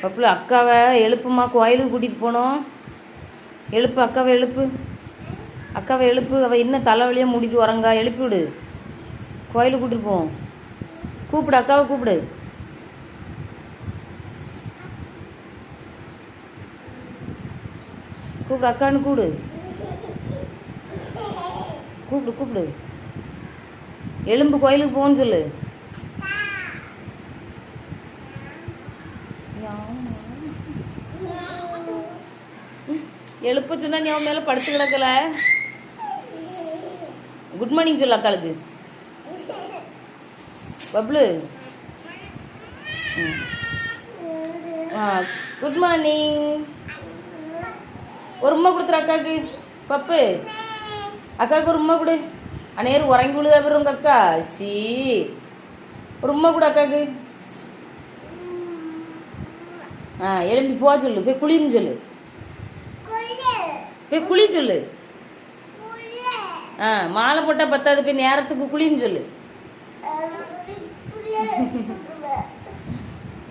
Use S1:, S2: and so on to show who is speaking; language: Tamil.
S1: பப்புல அக்காவை எழுப்புமா, கோயிலுக்கு கூட்டிகிட்டு போனோம். எழுப்பு அக்காவை, எழுப்பு அக்காவை, எழுப்பு. அவள் இன்னும் தலைவலியாக மூடிட்டு வரங்கா. எழுப்பி விடு, கோயிலுக்கு கூட்டிகிட்டு போவோம். கூப்பிடு அக்காவை, கூப்பிடு. கூப்பிடு அக்கான்னு கூப்பிடு. கூப்பிடு கூப்பிடு. எலும்பு, கோயிலுக்கு போன்னு சொல்லு. எழுப்ப சொன்னா நீ அவன் மேல படுத்து கிடக்கல. குட் மார்னிங் சொல்லு அக்காளுக்கு. Bablu, good morning. ஒரு உம்மா கொடுத்துரு அக்காவுக்கு. பப்பு, அக்காவுக்கு ஒரு உம்மா கொடு. அநேரம் உறங்கி விழுதா பேர் உங்க அக்கா. சி, ஒரு உம்மா கொடு அக்காவுக்கு. எழும்பி போக சொல்லு. போய் குளின்னு சொல்லு. போய் குளி சொல்லு. மாலை போட்டால் பத்தாது, போய் நேரத்துக்கு குளின்னு சொல்லு.